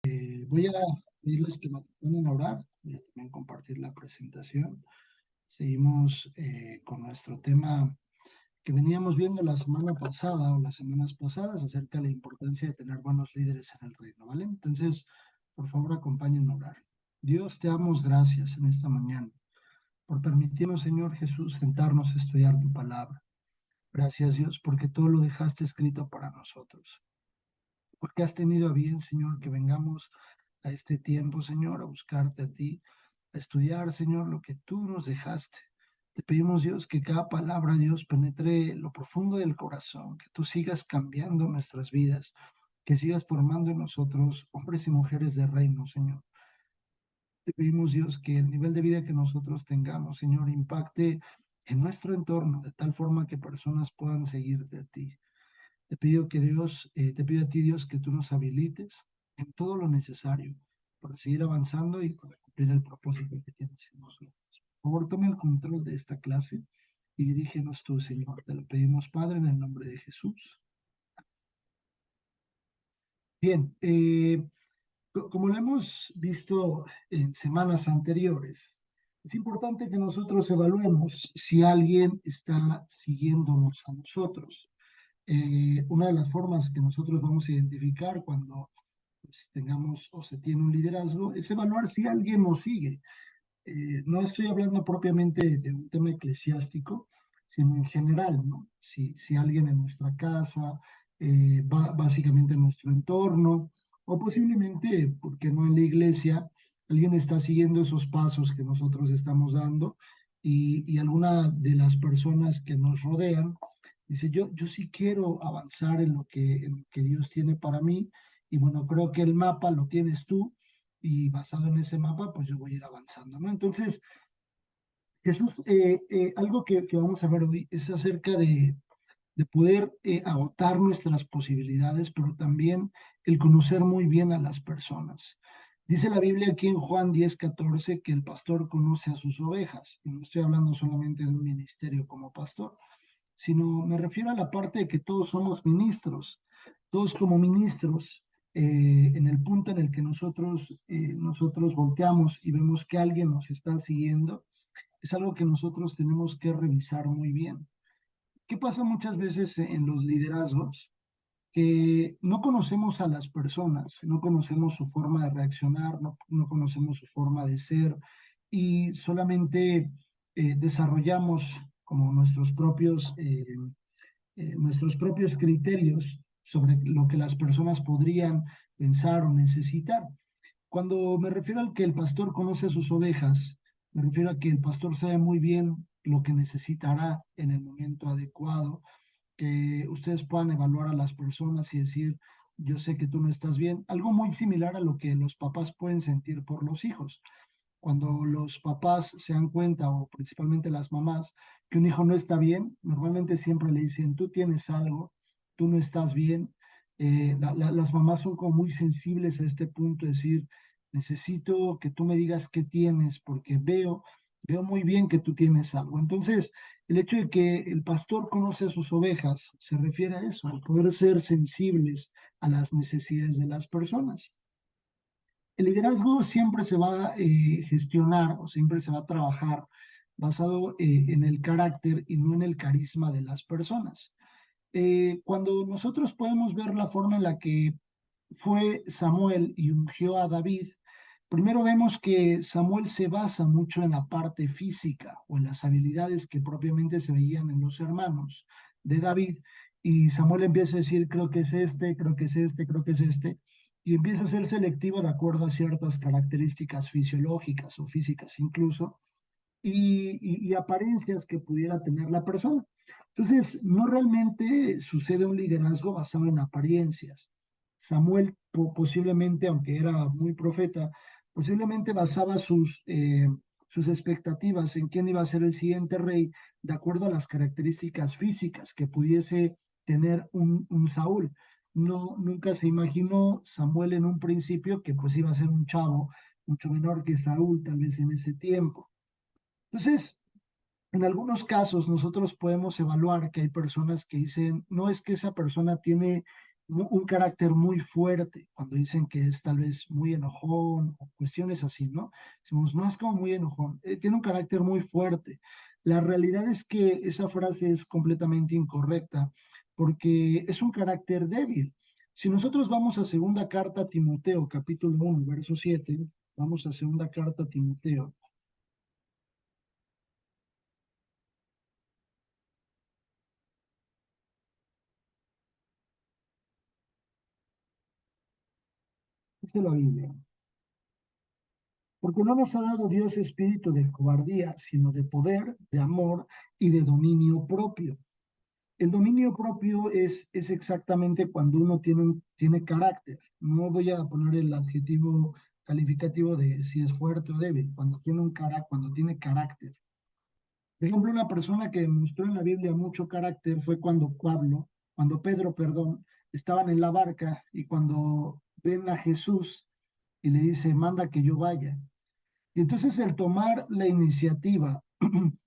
Voy a pedirles que me acompañen a orar y a también compartir la presentación. Seguimos con nuestro tema que veníamos viendo la semana pasada o las semanas pasadas acerca de la importancia de tener buenos líderes en el reino, ¿vale? Entonces, por favor, acompáñenme a orar. Dios, te damos gracias en esta mañana por permitirnos, Señor Jesús, sentarnos a estudiar tu palabra. Gracias, Dios, porque todo lo dejaste escrito para nosotros. Porque has tenido a bien, Señor, que vengamos a este tiempo, Señor, a buscarte a ti, a estudiar, Señor, lo que tú nos dejaste. Te pedimos, Dios, que cada palabra, Dios, penetre lo profundo del corazón, que tú sigas cambiando nuestras vidas, que sigas formando en nosotros hombres y mujeres de reino, Señor. Te pedimos, Dios, que el nivel de vida que nosotros tengamos, Señor, impacte en nuestro entorno, de tal forma que personas puedan seguirte a ti. Te pido a ti, Dios, que tú nos habilites en todo lo necesario para seguir avanzando y para cumplir el propósito que tienes en nosotros. Por favor, toma el control de esta clase y dirígenos tú, Señor. Te lo pedimos, Padre, en el nombre de Jesús. Bien, como lo hemos visto en semanas anteriores, es importante que nosotros evaluemos si alguien está siguiéndonos a nosotros. Una de las formas que nosotros vamos a identificar cuando pues, tengamos o se tiene un liderazgo es evaluar si alguien nos sigue. No estoy hablando propiamente de un tema eclesiástico, sino en general, ¿no? Si alguien en nuestra casa, básicamente en nuestro entorno, o posiblemente, porque no en la iglesia, alguien está siguiendo esos pasos que nosotros estamos dando y alguna de las personas que nos rodean dice, yo sí quiero avanzar en lo que Dios tiene para mí, y bueno, creo que el mapa lo tienes tú y basado en ese mapa, pues yo voy a ir avanzando, ¿no? Entonces, Jesús, algo que vamos a ver hoy es acerca de poder agotar nuestras posibilidades, pero también el conocer muy bien a las personas. Dice la Biblia aquí en Juan 10:14 que el pastor conoce a sus ovejas. Y no estoy hablando solamente de un ministerio como pastor, sino me refiero a la parte de que todos somos ministros. Todos como ministros, en el punto en el que nosotros volteamos y vemos que alguien nos está siguiendo, es algo que nosotros tenemos que revisar muy bien. ¿Qué pasa muchas veces en los liderazgos? Que no conocemos a las personas, no conocemos su forma de reaccionar, no conocemos su forma de ser y solamente desarrollamos como nuestros propios criterios sobre lo que las personas podrían pensar o necesitar. Cuando me refiero al que el pastor conoce a sus ovejas, me refiero a que el pastor sabe muy bien lo que necesitará en el momento adecuado, que ustedes puedan evaluar a las personas y decir, yo sé que tú no estás bien, algo muy similar a lo que los papás pueden sentir por los hijos. Cuando los papás se dan cuenta, o principalmente las mamás, que un hijo no está bien, normalmente siempre le dicen, tú tienes algo, tú no estás bien. Las mamás son como muy sensibles a este punto, es decir, necesito que tú me digas qué tienes, porque veo muy bien que tú tienes algo. Entonces, el hecho de que el pastor conoce a sus ovejas se refiere a eso, al poder ser sensibles a las necesidades de las personas. El liderazgo siempre se va a gestionar o siempre se va a trabajar basado en el carácter y no en el carisma de las personas. Cuando nosotros podemos ver la forma en la que fue Samuel y ungió a David, primero vemos que Samuel se basa mucho en la parte física o en las habilidades que propiamente se veían en los hermanos de David. Y Samuel empieza a decir, creo que es este, creo que es este, creo que es este. Y empieza a ser selectivo de acuerdo a ciertas características fisiológicas o físicas incluso y apariencias que pudiera tener la persona. Entonces, no realmente sucede un liderazgo basado en apariencias. Samuel posiblemente, aunque era muy profeta, posiblemente basaba sus expectativas en quién iba a ser el siguiente rey de acuerdo a las características físicas que pudiese tener un Saúl. No, nunca se imaginó Samuel en un principio que pues iba a ser un chavo mucho menor que Saúl, tal vez en ese tiempo. Entonces, en algunos casos nosotros podemos evaluar que hay personas que dicen, no es que esa persona tiene un carácter muy fuerte, cuando dicen que es tal vez muy enojón o cuestiones así, ¿no? Decimos, no es como muy enojón, tiene un carácter muy fuerte. La realidad es que esa frase es completamente incorrecta porque es un carácter débil. Si nosotros vamos a segunda carta a Timoteo, capítulo 1, verso 7, vamos a segunda carta a Timoteo. Dice la Biblia, porque no nos ha dado Dios espíritu de cobardía, sino de poder, de amor y de dominio propio. El dominio propio es exactamente cuando uno tiene carácter. No voy a poner el adjetivo calificativo de si es fuerte o débil, cuando tiene carácter. Por ejemplo, una persona que demostró en la Biblia mucho carácter fue cuando Pedro, perdón, estaban en la barca y cuando ven a Jesús y le dice, manda que yo vaya. Y entonces el tomar la iniciativa,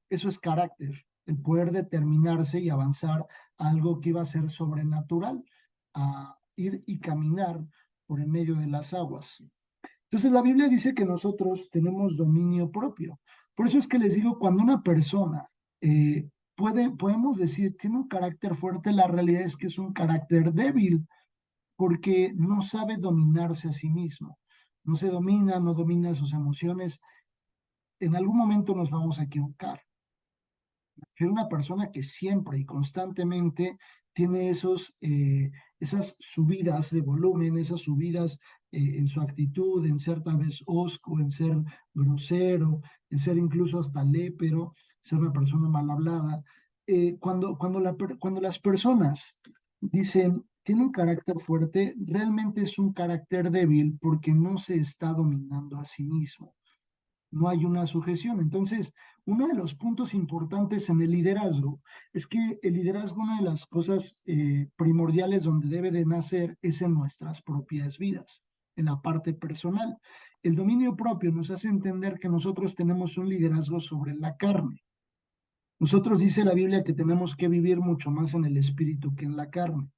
eso es carácter, el poder determinarse y avanzar a algo que iba a ser sobrenatural, a ir y caminar por en medio de las aguas. Entonces la Biblia dice que nosotros tenemos dominio propio. Por eso es que les digo, cuando una persona podemos decir, tiene un carácter fuerte, la realidad es que es un carácter débil, porque no sabe dominarse a sí mismo. No se domina, no domina sus emociones. En algún momento nos vamos a equivocar. Prefiero una persona que siempre y constantemente tiene esas subidas de volumen, esas subidas en su actitud, en ser tal vez hosco, en ser grosero, en ser incluso hasta lépero, ser una persona mal hablada. Cuando las personas dicen, tiene un carácter fuerte, realmente es un carácter débil porque no se está dominando a sí mismo, no hay una sujeción. Entonces, uno de los puntos importantes en el liderazgo es que el liderazgo, una de las cosas primordiales donde debe de nacer es en nuestras propias vidas, en la parte personal. El dominio propio nos hace entender que nosotros tenemos un liderazgo sobre la carne. Nosotros dice la Biblia que tenemos que vivir mucho más en el espíritu que en la carne.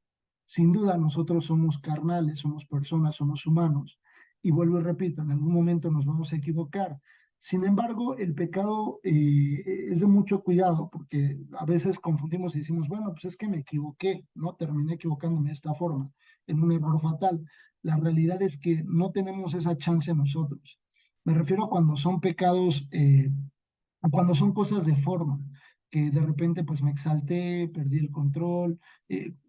Sin duda, nosotros somos carnales, somos personas, somos humanos. Y vuelvo y repito, en algún momento nos vamos a equivocar. Sin embargo, el pecado es de mucho cuidado porque a veces confundimos y decimos, bueno, pues es que me equivoqué, ¿no? Terminé equivocándome de esta forma, en un error fatal. La realidad es que no tenemos esa chance nosotros. Me refiero a cuando son pecados, cuando son cosas de forma, que de repente pues me exalté, perdí el control,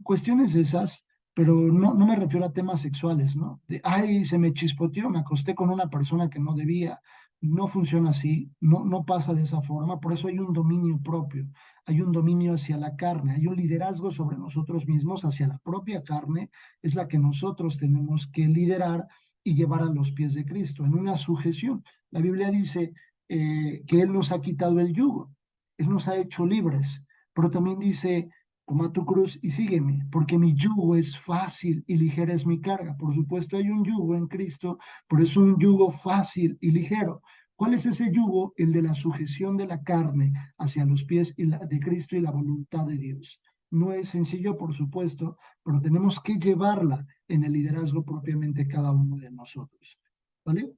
cuestiones de esas, pero no me refiero a temas sexuales, ¿no? De, ay, se me chispoteó, me acosté con una persona que no debía. No funciona así, no pasa de esa forma, por eso hay un dominio propio, hay un dominio hacia la carne, hay un liderazgo sobre nosotros mismos, hacia la propia carne, es la que nosotros tenemos que liderar y llevar a los pies de Cristo, en una sujeción. La Biblia dice que Él nos ha quitado el yugo, Él nos ha hecho libres, pero también dice, toma tu cruz y sígueme, porque mi yugo es fácil y ligera es mi carga. Por supuesto hay un yugo en Cristo, pero es un yugo fácil y ligero. ¿Cuál es ese yugo? El de la sujeción de la carne hacia los pies de Cristo y la voluntad de Dios. No es sencillo, por supuesto, pero tenemos que llevarla en el liderazgo propiamente cada uno de nosotros. ¿Vale?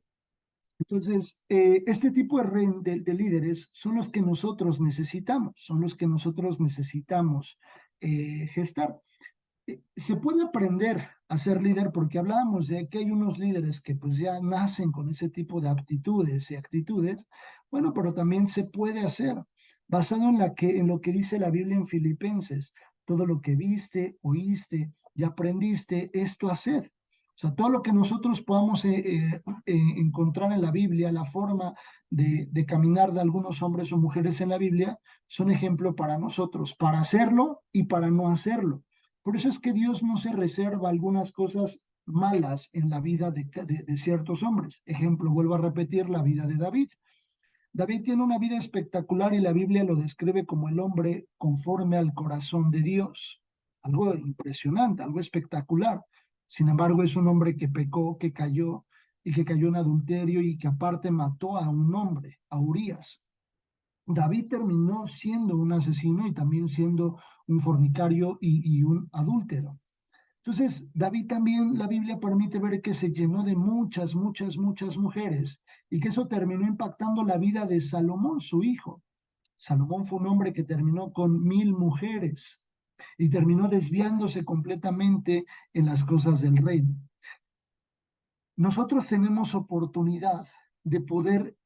Entonces, este tipo de líderes son los que nosotros necesitamos, son los que nosotros necesitamos gestar. Se puede aprender a ser líder porque hablábamos de que hay unos líderes que pues ya nacen con ese tipo de aptitudes y actitudes, bueno, pero también se puede hacer basado en lo que dice la Biblia en Filipenses, todo lo que viste, oíste y aprendiste, esto hacer. O sea, todo lo que nosotros podamos encontrar en la Biblia, la forma de caminar de algunos hombres o mujeres en la Biblia, son ejemplo para nosotros, para hacerlo y para no hacerlo. Por eso es que Dios no se reserva algunas cosas malas en la vida de ciertos hombres. Ejemplo, vuelvo a repetir, la vida de David. David tiene una vida espectacular y la Biblia lo describe como el hombre conforme al corazón de Dios. Algo impresionante, algo espectacular. Sin embargo, es un hombre que pecó, que cayó y que cayó en adulterio y que aparte mató a un hombre, a Urías. David terminó siendo un asesino y también siendo un fornicario y un adúltero. Entonces, David también, la Biblia permite ver que se llenó de muchas, muchas, muchas mujeres y que eso terminó impactando la vida de Salomón, su hijo. Salomón fue un hombre que terminó con 1000 mujeres y terminó desviándose completamente en las cosas del reino. Nosotros tenemos oportunidad de poder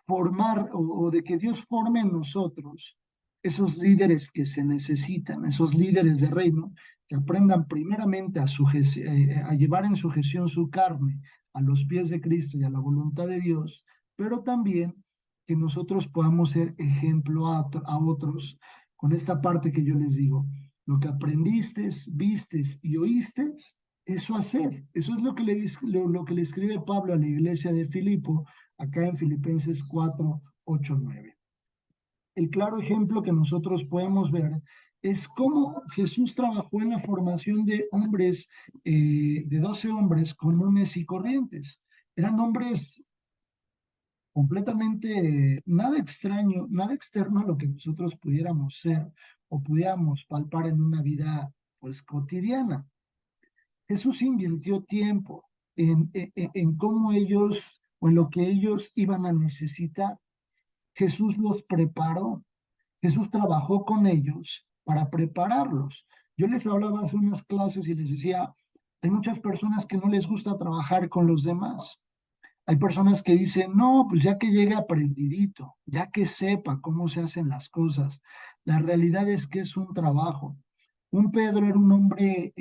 formar o de que Dios forme en nosotros esos líderes que se necesitan, esos líderes de reino que aprendan primeramente a llevar en sujeción su carne a los pies de Cristo y a la voluntad de Dios, pero también que nosotros podamos ser ejemplo a otros con esta parte que yo les digo, lo que aprendiste, vistes y oíste, eso hacer. Eso es lo que lo que le escribe Pablo a la iglesia de Filipo acá en Filipenses 4, 8, 9. El claro ejemplo que nosotros podemos ver es cómo Jesús trabajó en la formación de hombres, de 12 hombres comunes y corrientes. Eran hombres completamente, nada extraño, nada externo a lo que nosotros pudiéramos ser o pudiéramos palpar en una vida pues cotidiana. Jesús invirtió tiempo en cómo ellos o en lo que ellos iban a necesitar. Jesús los preparó. Jesús trabajó con ellos para prepararlos. Yo les hablaba hace unas clases y les decía, hay muchas personas que no les gusta trabajar con los demás. Hay personas que dicen, no, pues ya que llegue aprendidito, ya que sepa cómo se hacen las cosas. La realidad es que es un trabajo. Un Pedro era un hombre,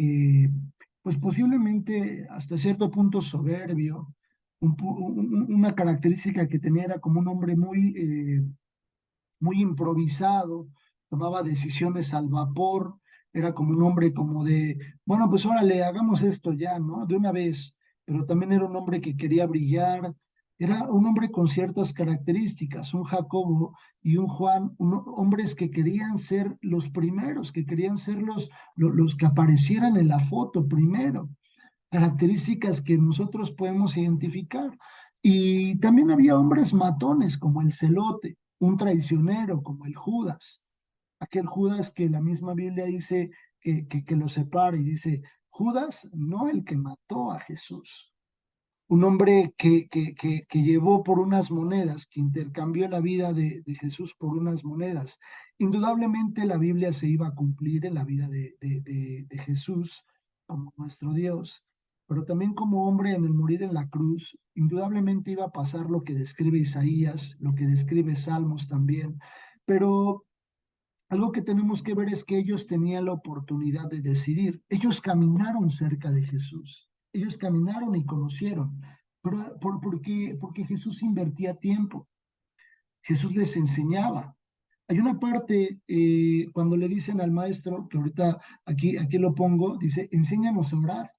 pues posiblemente hasta cierto punto soberbio. Una característica que tenía era como un hombre muy improvisado, tomaba decisiones al vapor, era como un hombre como de, bueno, pues órale, hagamos esto ya, ¿no? De una vez, pero también era un hombre que quería brillar, era un hombre con ciertas características, un Jacobo y un Juan, hombres que querían ser los primeros, que querían ser los que aparecieran en la foto primero, características que nosotros podemos identificar. Y también había hombres matones como el celote, un traicionero como el Judas, aquel Judas que la misma Biblia dice que lo separa y dice, Judas no el que mató a Jesús, un hombre que llevó por unas monedas, que intercambió la vida de Jesús por unas monedas. Indudablemente la Biblia se iba a cumplir en la vida de Jesús como nuestro Dios, pero también como hombre en el morir en la cruz, indudablemente iba a pasar lo que describe Isaías, lo que describe Salmos también, pero algo que tenemos que ver es que ellos tenían la oportunidad de decidir. Ellos caminaron cerca de Jesús. Ellos caminaron y conocieron. Pero, porque Jesús invertía tiempo. Jesús les enseñaba. Hay una parte cuando le dicen al maestro, que ahorita aquí lo pongo, dice, enséñanos a orar.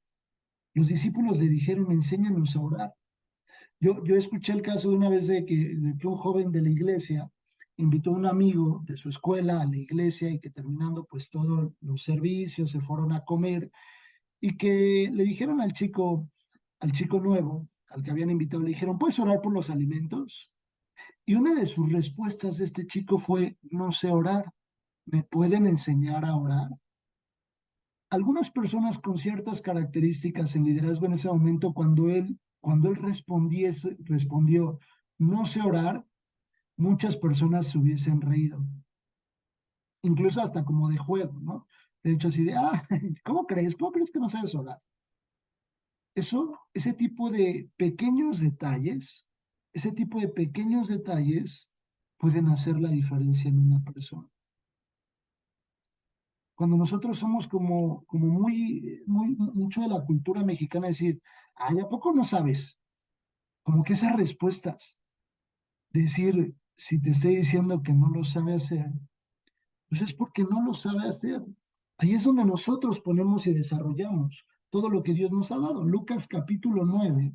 Los discípulos le dijeron, enséñanos a orar. Yo escuché el caso de una vez de que un joven de la iglesia invitó a un amigo de su escuela a la iglesia y que terminando pues todos los servicios se fueron a comer y que le dijeron al chico nuevo, al que habían invitado, le dijeron, ¿puedes orar por los alimentos? Y una de sus respuestas de este chico fue, no sé orar, ¿me pueden enseñar a orar? Algunas personas con ciertas características en liderazgo en ese momento, cuando él respondió, no sé orar, muchas personas se hubiesen reído, incluso hasta como de juego, ¿no? De hecho, así de, ¿cómo crees? ¿Cómo crees que no sabes orar? Ese tipo de pequeños detalles, ese tipo de pequeños detalles pueden hacer la diferencia en una persona. Cuando nosotros somos como mucho de la cultura mexicana, decir, ay, ¿a poco no sabes? Como que esas respuestas, decir, si te estoy diciendo que no lo sabe hacer, pues es porque no lo sabe hacer. Ahí es donde nosotros ponemos y desarrollamos todo lo que Dios nos ha dado. Lucas capítulo 9.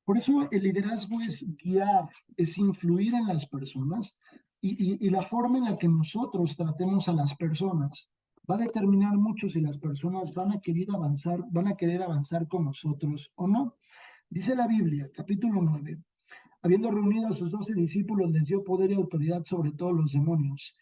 Por eso el liderazgo es guiar, es influir en las personas y la forma en la que nosotros tratemos a las personas va a determinar mucho si las personas van a querer avanzar con nosotros o no. Dice la Biblia, capítulo 9, habiendo reunido a sus 12 discípulos, les dio poder y autoridad sobre todos los demonios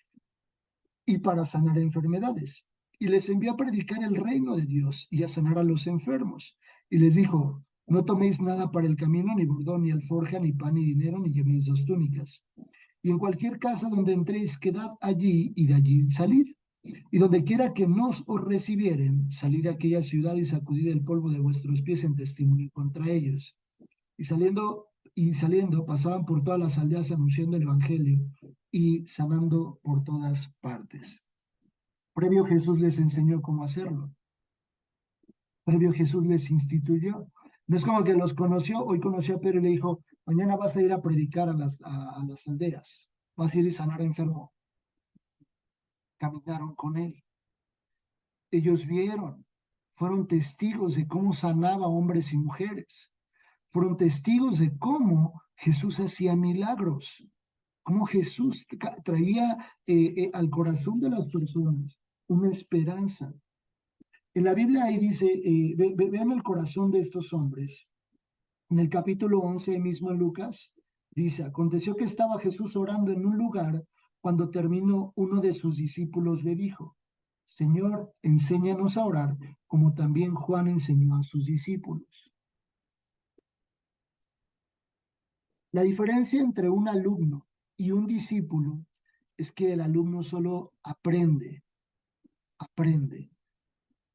y para sanar enfermedades. Y les envió a predicar el reino de Dios y a sanar a los enfermos. Y les dijo, no toméis nada para el camino, ni bordón, ni alforja, ni pan, ni dinero, ni llevéis dos túnicas. Y en cualquier casa donde entréis, quedad allí y de allí salid. Y donde quiera que nos os recibieren, salid de aquella ciudad y sacudid el polvo de vuestros pies en testimonio contra ellos. Y saliendo, pasaban por todas las aldeas anunciando el evangelio y sanando por todas partes. Previo Jesús les enseñó cómo hacerlo. Previo Jesús les instituyó. No es como que los conoció, hoy conoció a Pedro y le dijo, mañana vas a ir a predicar a las aldeas, vas a ir a sanar enfermo. Caminaron con él. Ellos vieron, fueron testigos de cómo sanaba hombres y mujeres. Fueron testigos de cómo Jesús hacía milagros, cómo Jesús traía al corazón de las personas una esperanza. En la Biblia ahí dice, vean el corazón de estos hombres. En el capítulo 11 mismo en Lucas, dice, aconteció que estaba Jesús orando en un lugar cuando terminó uno de sus discípulos le dijo, Señor, enséñanos a orar, como también Juan enseñó a sus discípulos. La diferencia entre un alumno y un discípulo es que el alumno solo aprende,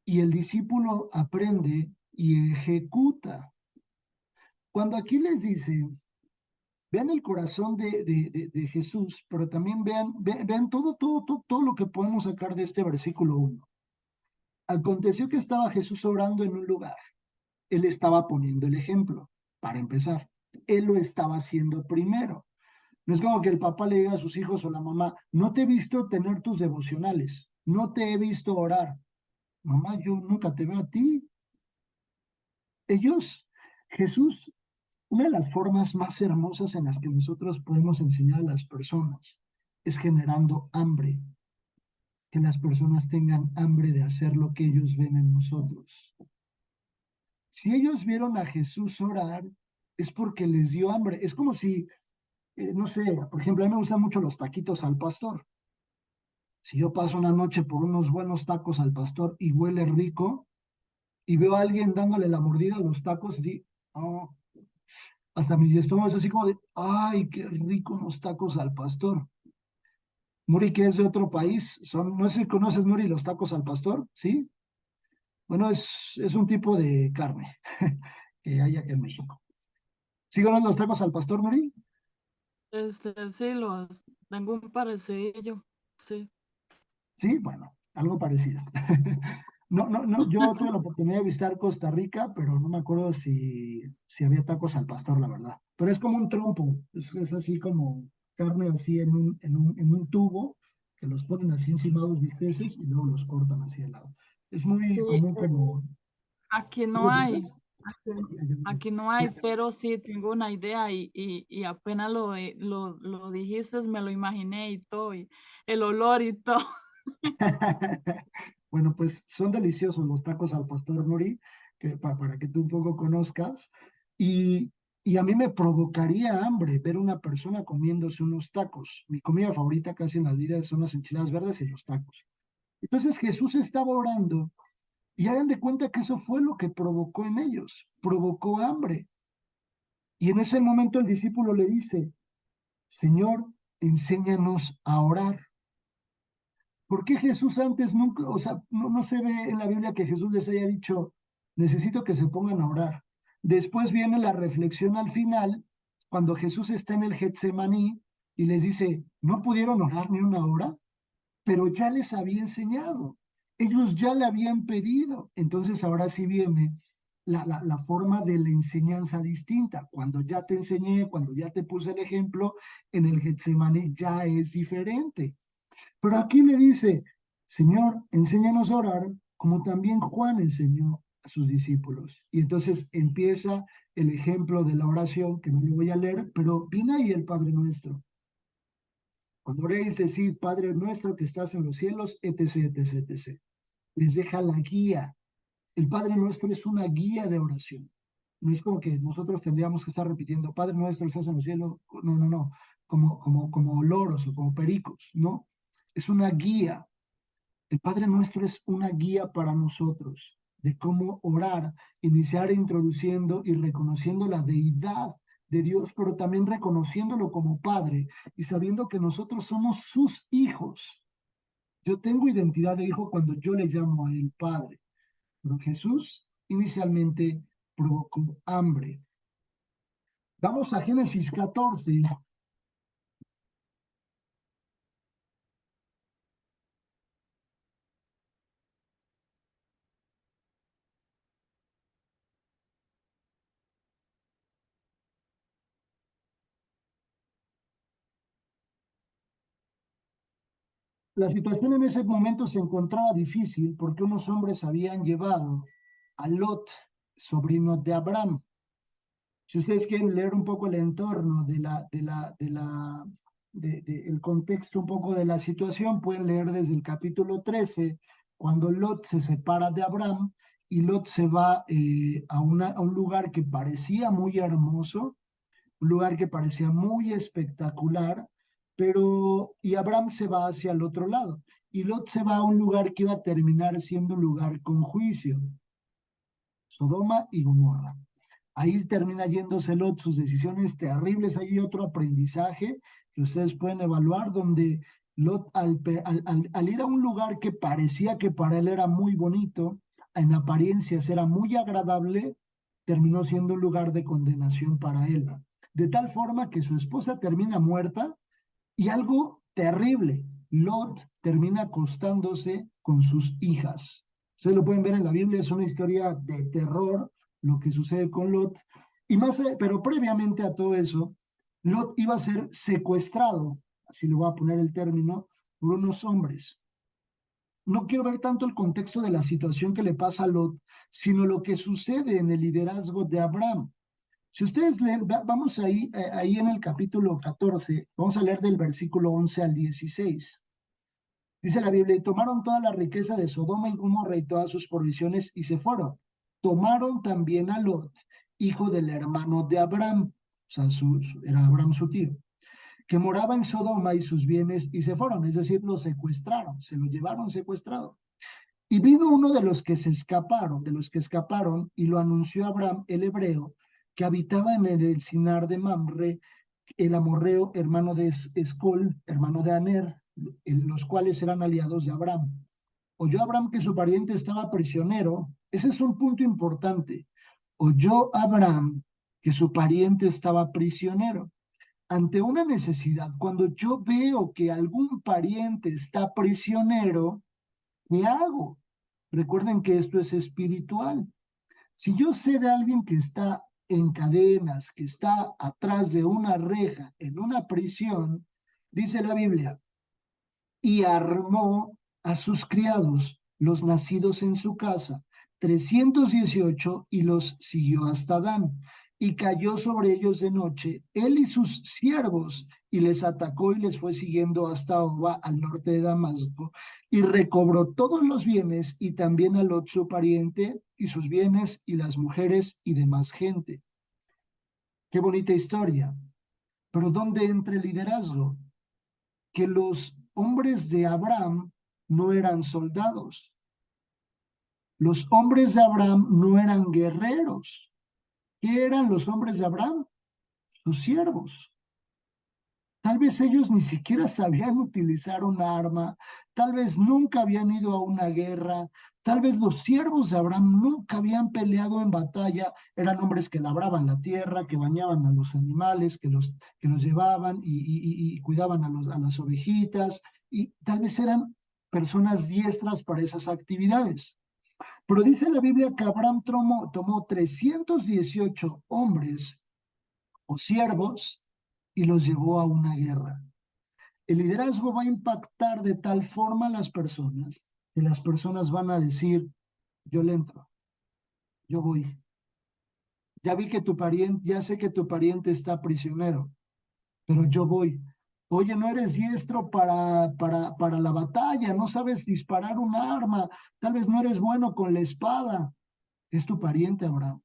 y el discípulo aprende y ejecuta. Cuando aquí les dice, vean el corazón de Jesús, pero también vean todo lo que podemos sacar de este versículo 1. Aconteció que estaba Jesús orando en un lugar. Él estaba poniendo el ejemplo, para empezar. Él lo estaba haciendo primero. No es como que el papá le diga a sus hijos o la mamá, no te he visto tener tus devocionales, no te he visto orar. Mamá, yo nunca te veo a ti. Jesús, una de las formas más hermosas en las que nosotros podemos enseñar a las personas es generando hambre, que las personas tengan hambre de hacer lo que ellos ven en nosotros. Si ellos vieron a Jesús orar, es porque les dio hambre. Es como si, no sé, por ejemplo, a mí me gustan mucho los taquitos al pastor. Si yo paso una noche por unos buenos tacos al pastor y huele rico y veo a alguien dándole la mordida a los tacos, oh, hasta mi estómago es así como de, ay, qué rico unos tacos al pastor. Muri, que es de otro país, no sé si conoces, Muri, los tacos al pastor, ¿sí? Bueno, es un tipo de carne que hay aquí en México. ¿Sí conocen los tacos al pastor, Muri? Sí, tengo un parecido, sí. Sí, bueno, algo parecido. No, no, no, yo tuve la oportunidad de visitar Costa Rica, pero no me acuerdo si había tacos al pastor, la verdad. Pero es como un trompo, es así como carne así en un tubo, que los ponen así encima de los bisteces y luego los cortan así de lado. Es muy Sí, común como... aquí ¿Sí no los hay, ubicas? aquí, aquí no hay, pero sí tengo una idea y apenas lo dijiste, me lo imaginé y todo, y el olor y todo. Bueno, pues son deliciosos los tacos al pastor Nuri, para que tú un poco conozcas. Y, y a mí me provocaría hambre ver una persona comiéndose unos tacos. Mi comida favorita casi en la vida son las enchiladas verdes y los tacos. Entonces Jesús estaba orando y hagan de cuenta que eso fue lo que provocó en ellos, provocó hambre. Y en ese momento el discípulo le dice, Señor, enséñanos a orar. ¿Por qué Jesús antes nunca, o sea, no se ve en la Biblia que Jesús les haya dicho, necesito que se pongan a orar? Después viene la reflexión al final, cuando Jesús está en el Getsemaní y les dice, no pudieron orar ni una hora, pero ya les había enseñado, ellos ya le habían pedido. Entonces ahora sí viene la forma de la enseñanza distinta. Cuando ya te enseñé, cuando ya te puse el ejemplo, en el Getsemaní ya es diferente. Pero aquí le dice, Señor, enséñanos a orar, como también Juan enseñó a sus discípulos. Y entonces empieza el ejemplo de la oración, que no lo voy a leer, pero viene ahí el Padre Nuestro. Cuando oréis, decid, Padre Nuestro que estás en los cielos, etc., etc., etc. Les deja la guía. El Padre Nuestro es una guía de oración. No es como que nosotros tendríamos que estar repitiendo, Padre Nuestro que estás en los cielos. No, no, no. Como loros o como pericos, ¿no? es una guía. El Padre Nuestro es una guía para nosotros de cómo orar, iniciar introduciendo y reconociendo la deidad de Dios, pero también reconociéndolo como Padre y sabiendo que nosotros somos sus hijos. Yo tengo identidad de hijo cuando yo le llamo a él Padre, pero Jesús inicialmente provocó hambre. Vamos a Génesis 14. La situación en ese momento se encontraba difícil porque unos hombres habían llevado a Lot, sobrino de Abraham. Si ustedes quieren leer un poco el entorno el contexto un poco de la situación, pueden leer desde el capítulo 13, cuando Lot se separa de Abraham y Lot se va a un lugar que parecía muy hermoso, un lugar que parecía muy espectacular, y Abraham se va hacia el otro lado, y Lot se va a un lugar que iba a terminar siendo un lugar con juicio, Sodoma y Gomorra. Ahí termina yéndose Lot, sus decisiones terribles. Hay otro aprendizaje que ustedes pueden evaluar, donde Lot, al ir a un lugar que parecía que para él era muy bonito, en apariencias era muy agradable, terminó siendo un lugar de condenación para él. De tal forma que su esposa termina muerta y algo terrible, Lot termina acostándose con sus hijas. Ustedes lo pueden ver en la Biblia, es una historia de terror lo que sucede con Lot. Y más, pero previamente a todo eso, Lot iba a ser secuestrado, así le voy a poner el término, por unos hombres. No quiero ver tanto el contexto de la situación que le pasa a Lot, sino lo que sucede en el liderazgo de Abraham. Si ustedes leen, vamos ahí en el capítulo 14, vamos a leer del versículo 11 al 16. Dice la Biblia, y tomaron toda la riqueza de Sodoma y Gomorra y todas sus provisiones y se fueron. Tomaron también a Lot, hijo del hermano de Abraham, o sea, era Abraham su tío, que moraba en Sodoma y sus bienes y se fueron, es decir, lo secuestraron, se lo llevaron secuestrado. Y vino uno de los que escaparon, y lo anunció a Abraham el hebreo, que habitaba en el encinar de Mamre, el amorreo, hermano de Escol, hermano de Aner, los cuales eran aliados de Abraham. Oyó Abraham que su pariente estaba prisionero. Ese es un punto importante. Oyó Abraham que su pariente estaba prisionero. Ante una necesidad, cuando yo veo que algún pariente está prisionero, ¿qué hago? Recuerden que esto es espiritual. Si yo sé de alguien que está en cadenas, que está atrás de una reja, en una prisión, dice la Biblia, y armó a sus criados, los nacidos en su casa, 318, y los siguió hasta Dan. Y cayó sobre ellos de noche, él y sus siervos, y les atacó y les fue siguiendo hasta Oba, al norte de Damasco, y recobró todos los bienes, y también a Lot su pariente, y sus bienes, y las mujeres, y demás gente. Qué bonita historia. Pero ¿dónde entra el liderazgo? Que los hombres de Abraham no eran soldados. Los hombres de Abraham no eran guerreros. ¿Qué eran los hombres de Abraham? Sus siervos. Tal vez ellos ni siquiera sabían utilizar un arma, tal vez nunca habían ido a una guerra, tal vez los siervos de Abraham nunca habían peleado en batalla, eran hombres que labraban la tierra, que bañaban a los animales, que los llevaban y cuidaban a las ovejitas, y tal vez eran personas diestras para esas actividades. Pero dice la Biblia que Abraham tomó 318 hombres o siervos y los llevó a una guerra. El liderazgo va a impactar de tal forma a las personas que las personas van a decir, yo le entro, yo voy. Ya vi que tu pariente, ya sé que tu pariente está prisionero, pero yo voy. Oye, no eres diestro para la batalla, no sabes disparar un arma, tal vez no eres bueno con la espada. Es tu pariente, Abraham.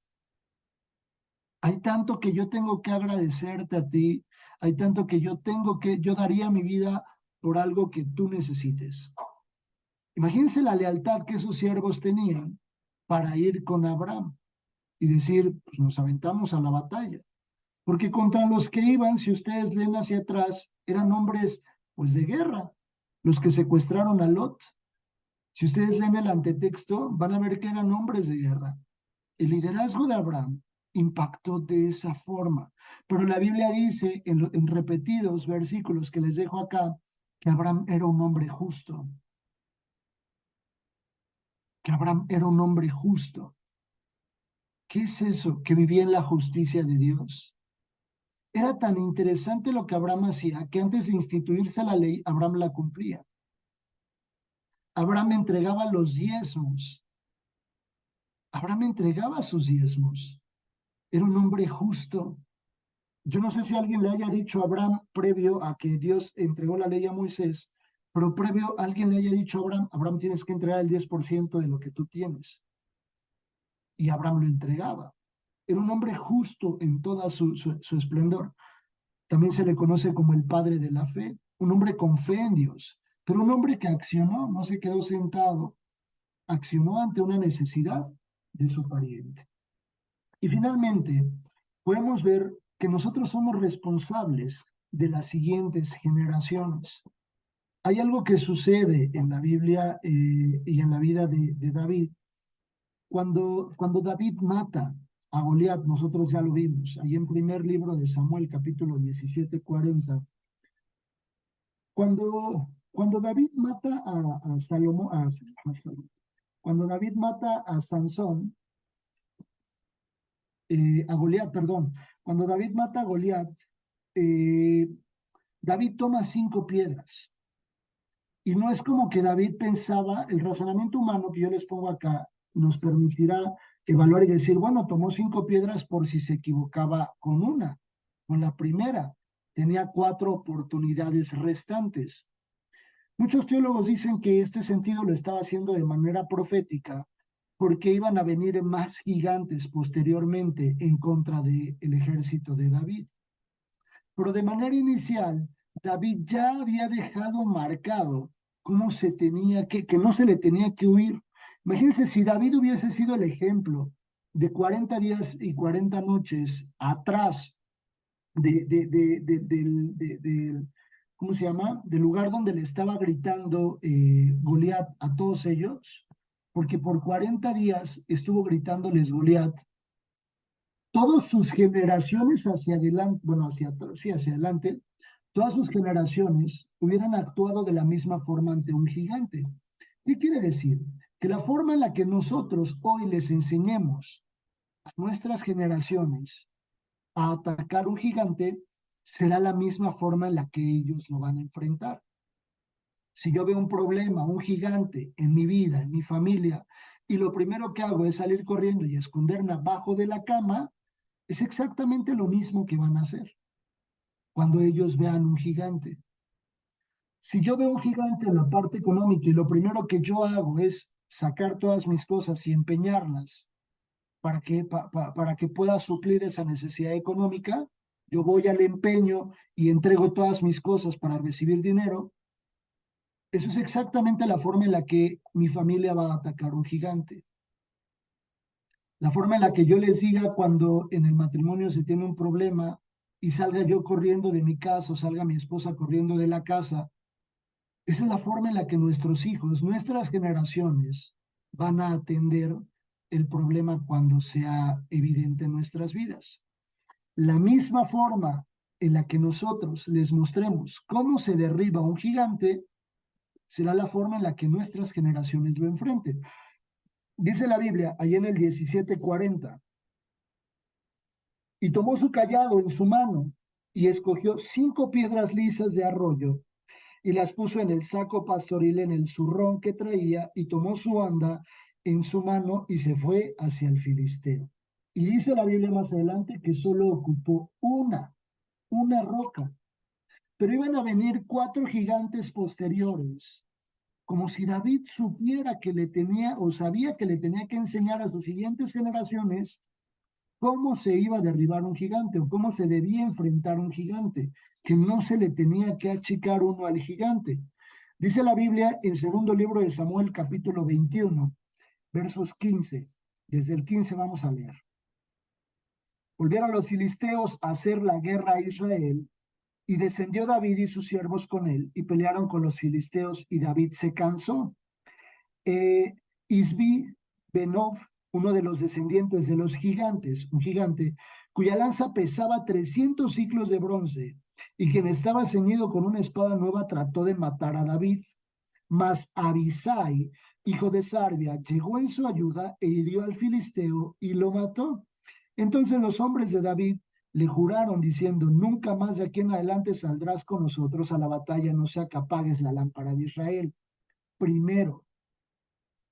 Hay tanto que yo tengo que agradecerte a ti, hay tanto que yo daría mi vida por algo que tú necesites. Imagínense la lealtad que esos siervos tenían para ir con Abraham y decir, pues nos aventamos a la batalla. Porque contra los que iban, si ustedes leen hacia atrás, eran hombres pues de guerra, los que secuestraron a Lot. Si ustedes leen el antetexto, van a ver que eran hombres de guerra. El liderazgo de Abraham impactó de esa forma. Pero la Biblia dice en repetidos versículos que les dejo acá, que Abraham era un hombre justo. Que Abraham era un hombre justo. ¿Qué es eso? Que vivía en la justicia de Dios. Era tan interesante lo que Abraham hacía que antes de instituirse la ley, Abraham la cumplía. Abraham entregaba los diezmos. Abraham entregaba sus diezmos. Era un hombre justo. Yo no sé si alguien le haya dicho a Abraham previo a que Dios entregó la ley a Moisés, pero previo alguien le haya dicho a Abraham, Abraham tienes que entregar el 10% de lo que tú tienes. Y Abraham lo entregaba. Era un hombre justo en toda su esplendor. También se le conoce como el padre de la fe, un hombre con fe en Dios, pero un hombre que accionó, no se quedó sentado, accionó ante una necesidad de su pariente. Y finalmente, podemos ver que nosotros somos responsables de las siguientes generaciones. Hay algo que sucede en la Biblia y en la vida de David. Cuando David mata a Goliat, nosotros ya lo vimos, ahí en primer libro de Samuel, capítulo 17:40. Cuando David mata a Salomón, cuando David mata a Sansón, a Goliat, perdón, cuando David mata a Goliat, eh, David toma 5 piedras. Y no es como que David pensaba, el razonamiento humano que yo les pongo acá nos permitirá evaluar y decir, bueno, tomó 5 piedras por si se equivocaba con una, con la primera. Tenía 4 oportunidades restantes. Muchos teólogos dicen que este sentido lo estaba haciendo de manera profética porque iban a venir más gigantes posteriormente en contra del ejército de David. Pero de manera inicial, David ya había dejado marcado cómo se tenía que no se le tenía que huir. Imagínense si David hubiese sido el ejemplo de 40 días y 40 noches atrás del, ¿cómo se llama? Del lugar donde le estaba gritando Goliat a todos ellos, porque por 40 días estuvo gritándoles Goliat. Todas sus generaciones hacia adelante, bueno, sí, hacia adelante, todas sus generaciones hubieran actuado de la misma forma ante un gigante. ¿Qué quiere decir? Que la forma en la que nosotros hoy les enseñemos a nuestras generaciones a atacar un gigante será la misma forma en la que ellos lo van a enfrentar. Si yo veo un problema, un gigante en mi vida, en mi familia, y lo primero que hago es salir corriendo y esconderme abajo de la cama, es exactamente lo mismo que van a hacer cuando ellos vean un gigante. Si yo veo un gigante en la parte económica y lo primero que yo hago es sacar todas mis cosas y empeñarlas para que pueda suplir esa necesidad económica, yo voy al empeño y entrego todas mis cosas para recibir dinero. Eso es exactamente la forma en la que mi familia va a atacar un gigante. La forma en la que yo les diga cuando en el matrimonio se tiene un problema y salga yo corriendo de mi casa o salga mi esposa corriendo de la casa, esa es la forma en la que nuestros hijos, nuestras generaciones van a atender el problema cuando sea evidente en nuestras vidas. La misma forma en la que nosotros les mostremos cómo se derriba un gigante será la forma en la que nuestras generaciones lo enfrenten. Dice la Biblia, ahí en el 17:40, y tomó su callado en su mano y escogió 5 piedras lisas de arroyo y las puso en el saco pastoril en el zurrón que traía y tomó su onda en su mano y se fue hacia el filisteo. Y dice la Biblia más adelante que solo ocupó una roca, pero iban a venir 4 gigantes posteriores, como si David supiera que le tenía o sabía que le tenía que enseñar a sus siguientes generaciones cómo se iba a derribar un gigante o cómo se debía enfrentar un gigante, que no se le tenía que achicar uno al gigante. Dice la Biblia en segundo libro de Samuel, capítulo 21, versos 15. Desde el 15 vamos a leer. Volvieron los filisteos a hacer la guerra a Israel, y descendió David y sus siervos con él, y pelearon con los filisteos, y David se cansó. Isbi Benob, uno de los descendientes de los gigantes, un gigante, cuya lanza pesaba 300 ciclos de bronce, y quien estaba ceñido con una espada nueva, trató de matar a David. Mas Abisai, hijo de Sarbia, llegó en su ayuda e hirió al filisteo y lo mató. Entonces los hombres de David le juraron diciendo: nunca más de aquí en adelante saldrás con nosotros a la batalla, no sea que apagues la lámpara de Israel. Primero,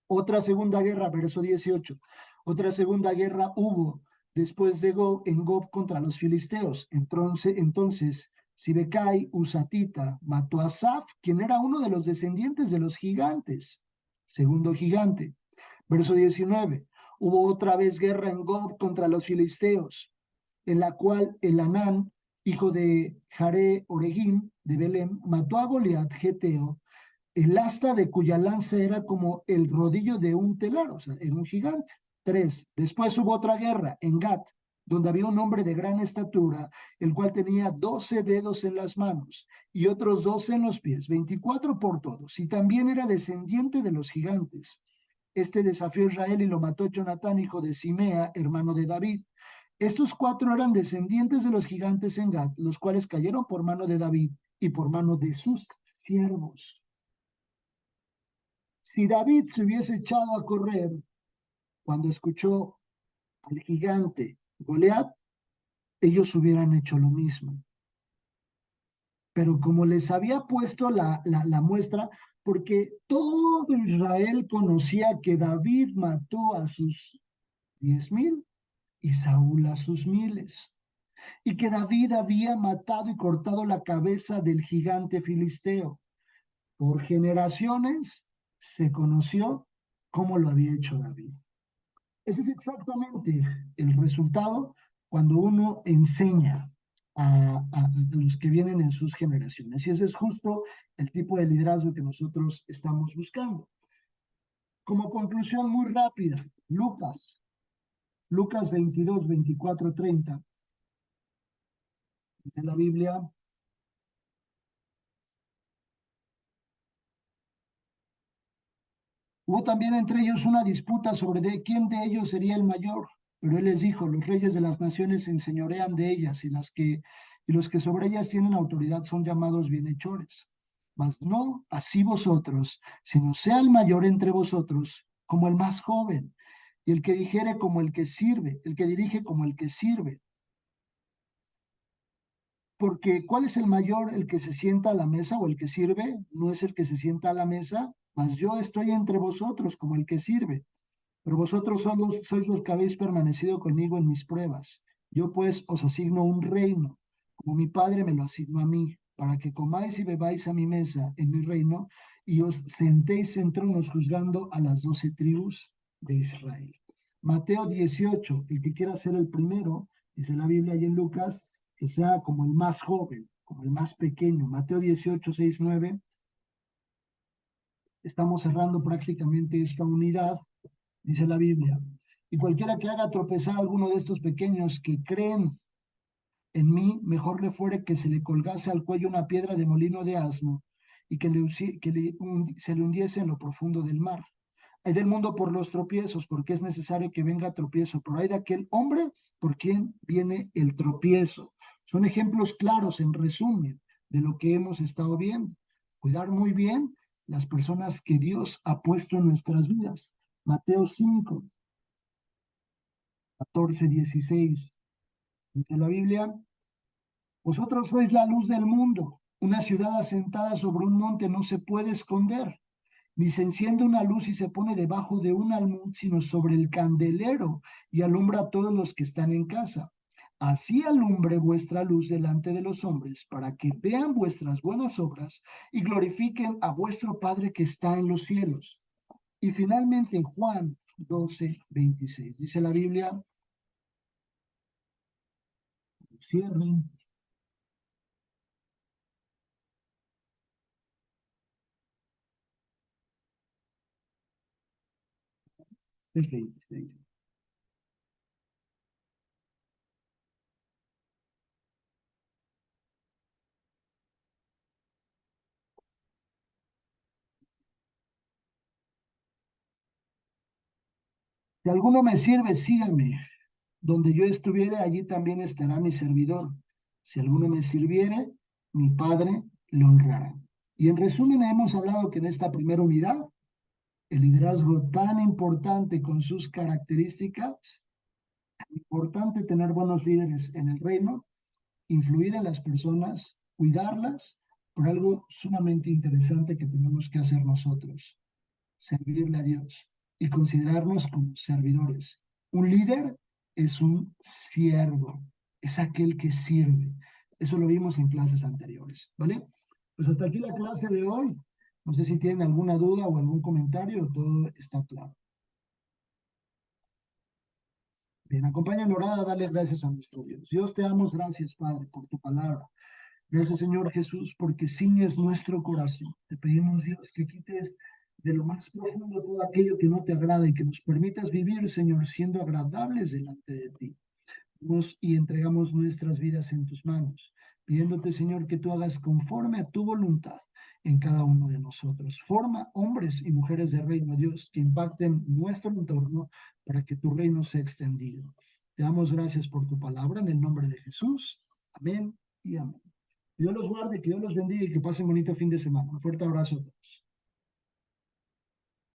otra segunda guerra, verso 18. Otra segunda guerra hubo después de Gob, en Gob contra los filisteos. Entonces Sibecai Usatita mató a Saf, quien era uno de los descendientes de los gigantes. Segundo gigante. Verso 19. Hubo otra vez guerra en Gob contra los filisteos, en la cual Elanán, hijo de Jare Oregim de Belén, mató a Goliat Geteo, el asta de cuya lanza era como el rodillo de un telar, o sea, era un gigante. 3. Después hubo otra guerra en Gat, donde había un hombre de gran estatura, el cual tenía 12 dedos en las manos y otros 12 en los pies, 24 por todos, y también era descendiente de los gigantes. Este desafió a Israel y lo mató Jonatán, hijo de Simea, hermano de David. Estos 4 eran descendientes de los gigantes en Gat, los cuales cayeron por mano de David y por mano de sus siervos. Si David se hubiese echado a correr cuando escuchó al gigante Goliat, ellos hubieran hecho lo mismo. Pero como les había puesto la muestra, porque todo Israel conocía que David mató a sus 10,000 y Saúl a sus miles, y que David había matado y cortado la cabeza del gigante filisteo. Por generaciones se conoció cómo lo había hecho David. Ese es exactamente el resultado cuando uno enseña a los que vienen en sus generaciones. Y ese es justo el tipo de liderazgo que nosotros estamos buscando. Como conclusión muy rápida, Lucas 22, 24, 30, de la Biblia. Hubo también entre ellos una disputa sobre quién de ellos sería el mayor. Pero él les dijo: los reyes de las naciones se enseñorean de ellas, y los que sobre ellas tienen autoridad son llamados bienhechores. Mas no así vosotros, sino sea el mayor entre vosotros como el más joven, y el que dijere como el que sirve, el que dirige como el que sirve. Porque ¿cuál es el mayor? ¿El que se sienta a la mesa o el que sirve? No es el que se sienta a la mesa, mas yo estoy entre vosotros como el que sirve. Pero vosotros sois los que habéis permanecido conmigo en mis pruebas. Yo pues os asigno un reino, como mi Padre me lo asignó a mí, para que comáis y bebáis a mi mesa en mi reino, y os sentéis en tronos juzgando a las 12 tribus de Israel. Mateo 18, el que quiera ser el primero, dice la Biblia y en Lucas, que sea como el más joven, como el más pequeño. Mateo 18, 6, 9. Estamos cerrando prácticamente esta unidad. Dice la Biblia: y cualquiera que haga tropezar a alguno de estos pequeños que creen en mí, mejor le fuere que se le colgase al cuello una piedra de molino de asno y se le hundiese en lo profundo del mar. Hay del mundo por los tropiezos, porque es necesario que venga tropiezo, pero hay de aquel hombre por quien viene el tropiezo. Son ejemplos claros, en resumen, de lo que hemos estado viendo. Cuidar muy bien las personas que Dios ha puesto en nuestras vidas. Mateo 5, 14, 16. Dice la Biblia: vosotros sois la luz del mundo. Una ciudad asentada sobre un monte no se puede esconder, ni se enciende una luz y se pone debajo de un almud, sino sobre el candelero, y alumbra a todos los que están en casa. Así alumbre vuestra luz delante de los hombres, para que vean vuestras buenas obras y glorifiquen a vuestro Padre que está en los cielos. Y finalmente Juan 12, 26. Dice la Biblia: Cierren. Ok. Si alguno me sirve, sígame. Donde yo estuviere, allí también estará mi servidor. Si alguno me sirviere, mi Padre le honrará. Y en resumen, hemos hablado que en esta primera unidad, el liderazgo tan importante con sus características, importante tener buenos líderes en el reino, influir en las personas, cuidarlas, por algo sumamente interesante que tenemos que hacer nosotros, servirle a Dios y considerarnos como servidores. Un líder es un siervo, es aquel que sirve. Eso lo vimos en clases anteriores, ¿vale? Pues hasta aquí la clase de hoy. No sé si tienen alguna duda o algún comentario, todo está claro. Bien, acompáñame a orar a darle gracias a nuestro Dios. Dios, te damos gracias, Padre, por tu palabra. Gracias, Señor Jesús, porque ciñes nuestro corazón. Te pedimos, Dios, que quites de lo más profundo todo aquello que no te agrada y que nos permitas vivir, Señor, siendo agradables delante de ti. Y entregamos nuestras vidas en tus manos, pidiéndote, Señor, que tú hagas conforme a tu voluntad en cada uno de nosotros. Forma hombres y mujeres de reino, Dios, que impacten nuestro entorno para que tu reino sea extendido. Te damos gracias por tu palabra en el nombre de Jesús. Amén y amén. Que Dios los guarde, que Dios los bendiga y que pasen bonito fin de semana. Un fuerte abrazo a todos.